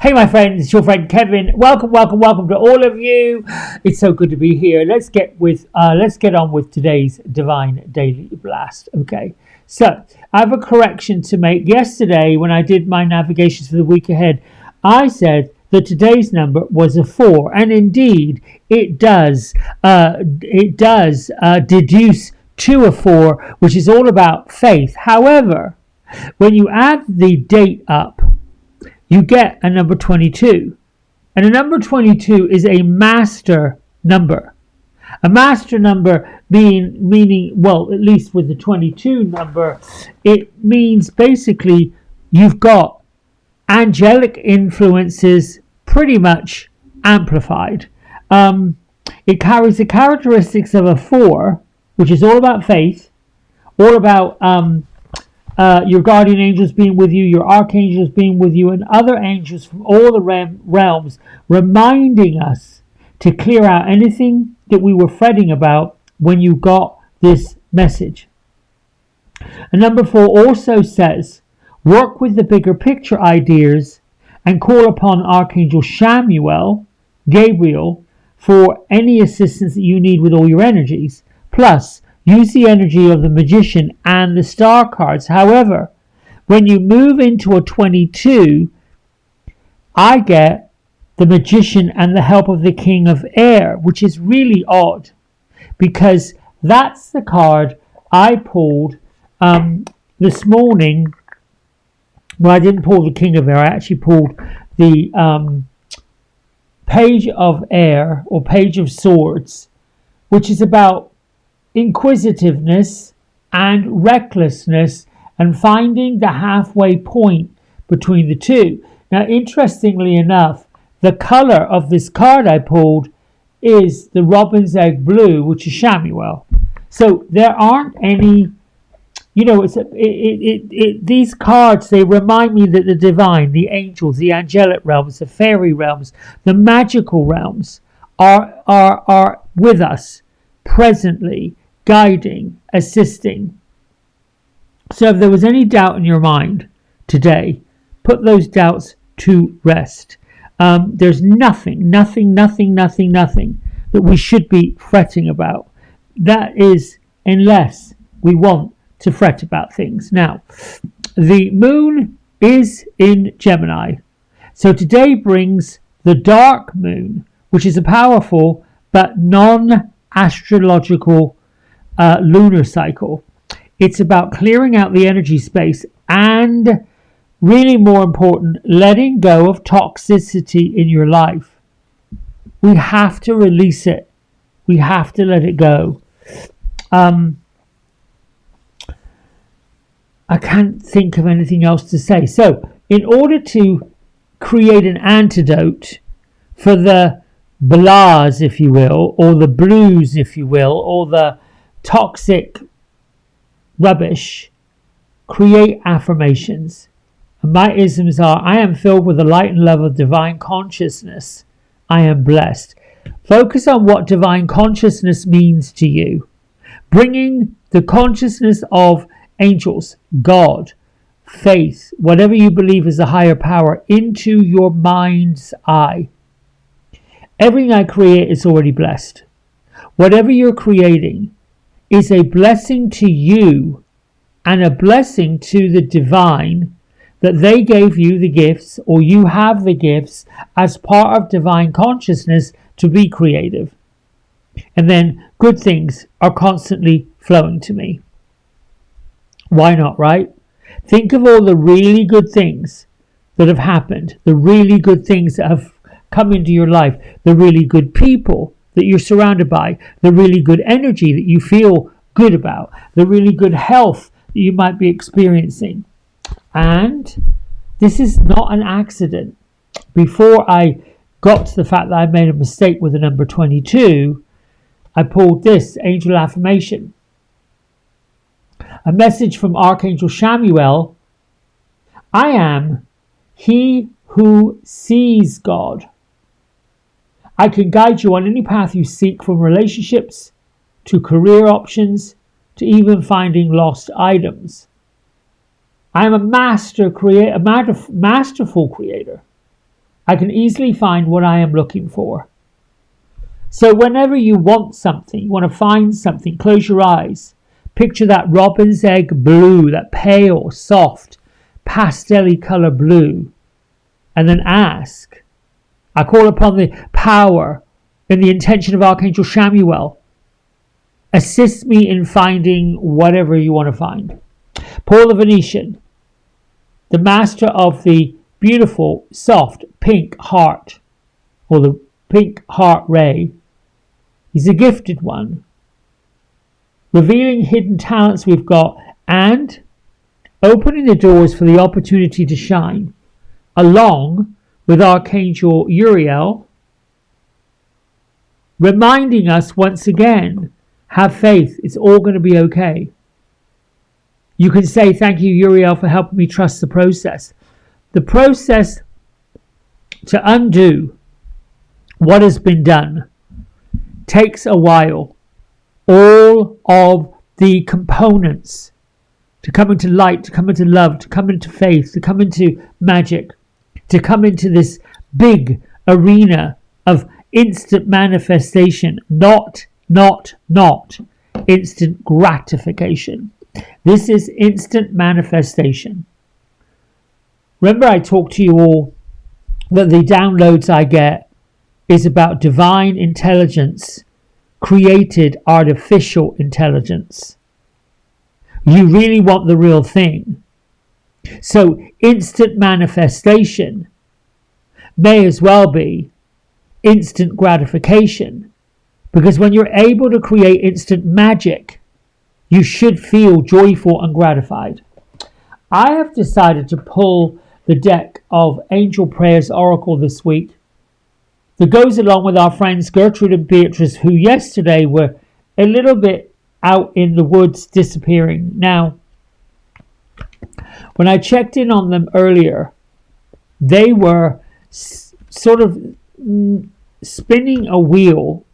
Hey my friends, it's your friend Kevin. Welcome to all of you. It's so good to be here. Let's get on with today's Divine Daily Blast. Okay, so I have a correction to make. Yesterday, when I did my navigations for the week ahead, I said that today's number was a 4, and indeed it does. Deduce to a 4, which is all about faith. However, when you add the date up, you get a number 22. And a number 22 is a master number. A master number meaning, well, at least with the 22 number, it means basically you've got angelic influences pretty much amplified. It carries the characteristics of a 4, which is all about faith, all about your guardian angels being with you, your archangels being with you, and other angels from all the realms reminding us to clear out anything that we were fretting about when you got this message. And number 4 also says, work with the bigger picture ideas and call upon Archangel Gabriel, for any assistance that you need with all your energies. Plus, use the energy of the magician and the star cards. However, when you move into a 22, I get the magician and the help of the king of air, which is really odd because that's the card I pulled this morning. Well, I didn't pull the king of air. I actually pulled the page of air or page of swords, which is about inquisitiveness and recklessness and finding the halfway point between the two. Now, interestingly enough, the color of this card I pulled is the robin's egg blue, which is Shamuel. So there aren't any, these cards, they remind me that the divine, the angels, the angelic realms, the fairy realms, the magical realms are with us presently, guiding, assisting. So if there was any doubt in your mind today, put those doubts to rest. There's nothing that we should be fretting about. That is, unless we want to fret about things. Now, the moon is in Gemini. So today brings the dark moon, which is a powerful but non-astrological lunar cycle. It's about clearing out the energy space and, really more important, letting go of toxicity in your life. We have to release it. We have to let it go. I can't think of anything else to say. So, in order to create an antidote for the blahs, if you will, or the blues, if you will, or the toxic rubbish, create affirmations. And my isms are: I am filled with the light and love of divine consciousness. I am blessed. Focus on what divine consciousness means to you. Bringing the consciousness of angels, God, faith, whatever you believe is a higher power, into your mind's eye. Everything I create is already blessed. Whatever you're creating is a blessing to you and a blessing to the divine, that they gave you the gifts, or you have the gifts as part of divine consciousness to be creative. And then good things are constantly flowing to me. Why not, right? Think of all the really good things that have happened, the really good things that have come into your life, the really good people that you're surrounded by, the really good energy that you feel good about, the really good health that you might be experiencing. And this is not an accident. Before I got to the fact that I made a mistake with the number 22, I pulled this angel affirmation. A message from Archangel Shamuel. I am he who sees God. I can guide you on any path you seek, from relationships to career options to even finding lost items. I am a masterful creator. I can easily find what I am looking for. So whenever you want something, you want to find something, close your eyes. Picture that robin's egg blue, that pale, soft, pastel-y colour blue. And then ask. I call upon the power and the intention of Archangel Chamuel. Assist me in finding whatever you want to find. Paul the Venetian, the master of the beautiful, soft, pink heart, or the pink heart ray. He's a gifted one, revealing hidden talents we've got and opening the doors for the opportunity to shine, along with Archangel Uriel, reminding us once again, have faith, it's all going to be okay. You can say, thank you, Uriel, for helping me trust the process. The process to undo what has been done takes a while. All of the components to come into light, to come into love, to come into faith, to come into magic, to come into this big arena of instant manifestation, not instant gratification. This is instant manifestation. Remember, I talked to you all that the downloads I get is about divine intelligence, created artificial intelligence. You really want the real thing. So instant manifestation may as well be instant gratification, because when you're able to create instant magic, you should feel joyful and gratified. I have decided to pull the deck of Angel Prayers Oracle this week that goes along with our friends Gertrude and Beatrice, who yesterday were a little bit out in the woods disappearing. Now, when I checked in on them earlier, they were sort of spinning a wheel,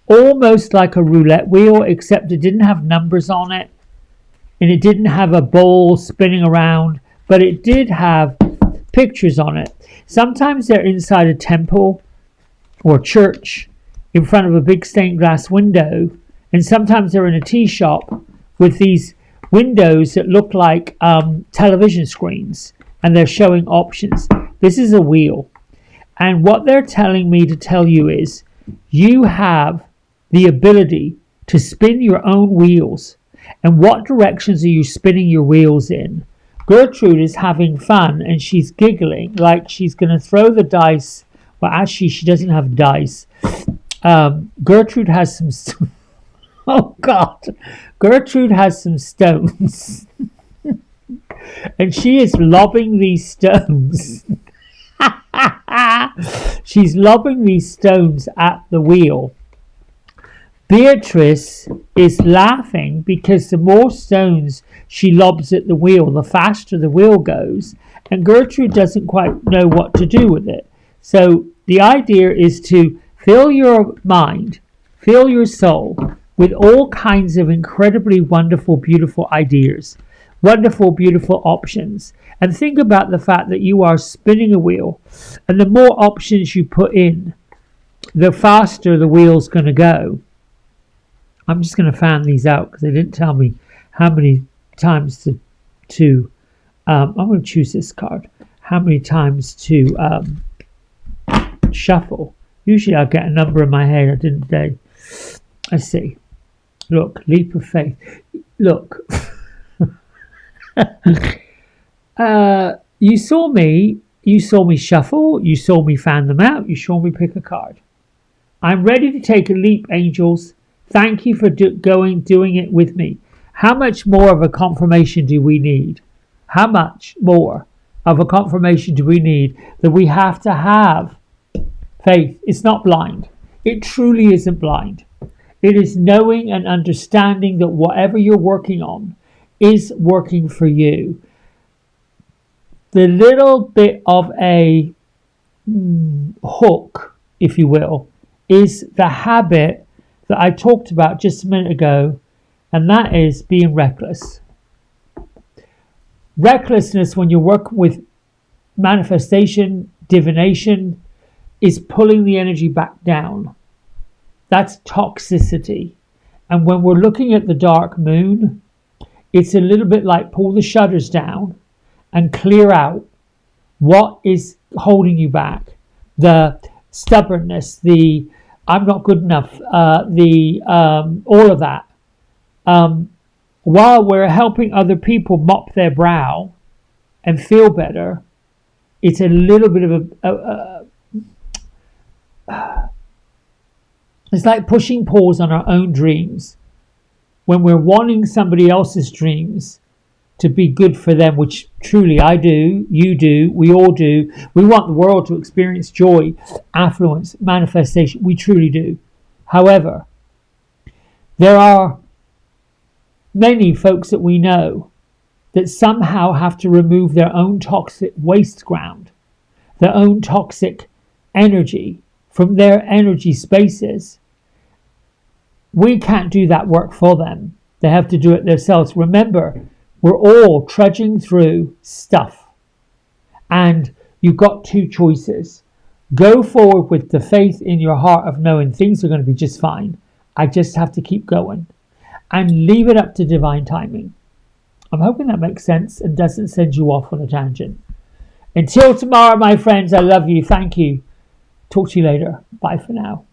almost like a roulette wheel, except it didn't have numbers on it and it didn't have a ball spinning around, but it did have pictures on it. Sometimes they're inside a temple or church in front of a big stained glass window, and sometimes they're in a tea shop with these windows that look like television screens, and they're showing options. This is a wheel, and what they're telling me to tell you is you have the ability to spin your own wheels. And what directions are you spinning your wheels in? Gertrude is having fun and she's giggling like she's going to throw the dice. Well, actually, she doesn't have dice. Gertrude has some... Oh, God. Gertrude has some stones. And she is lobbing these stones. She's lobbing these stones at the wheel. Beatrice is laughing because the more stones she lobs at the wheel, the faster the wheel goes. And Gertrude doesn't quite know what to do with it. So the idea is to fill your mind, fill your soul with all kinds of incredibly wonderful, beautiful ideas, wonderful, beautiful options. And think about the fact that you are spinning a wheel. And the more options you put in, the faster the wheel's going to go. I'm just going to fan these out because they didn't tell me how many times to I'm going to choose this card. How many times to shuffle. Usually I get a number in my head. I didn't today. I see. Look, leap of faith. Look. You saw me shuffle. You saw me fan them out. You saw me pick a card. I'm ready to take a leap, angels. Thank you for doing it with me. How much more of a confirmation do we need? How much more of a confirmation do we need that we have to have faith? It's not blind. It truly isn't blind. It is knowing and understanding that whatever you're working on is working for you. The little bit of a hook, if you will, is the habit that I talked about just a minute ago, and that is being reckless. Recklessness when you work with manifestation, divination, is pulling the energy back down. That's toxicity. And when we're looking at the dark moon, it's a little bit like pull the shutters down and clear out what is holding you back. The stubbornness, the I'm not good enough, all of that. While we're helping other people mop their brow and feel better, it's a little bit of it's like pushing pause on our own dreams when we're wanting somebody else's dreams to be good for them, which truly I do, you do, we all do. We want the world to experience joy, affluence, manifestation. We truly do. However, there are many folks that we know that somehow have to remove their own toxic waste ground, their own toxic energy from their energy spaces. We can't do that work for them. They have to do it themselves. Remember, we're all trudging through stuff. And you've got two choices. Go forward with the faith in your heart of knowing things are going to be just fine. I just have to keep going. And leave it up to divine timing. I'm hoping that makes sense and doesn't send you off on a tangent. Until tomorrow, my friends, I love you. Thank you. Talk to you later. Bye for now.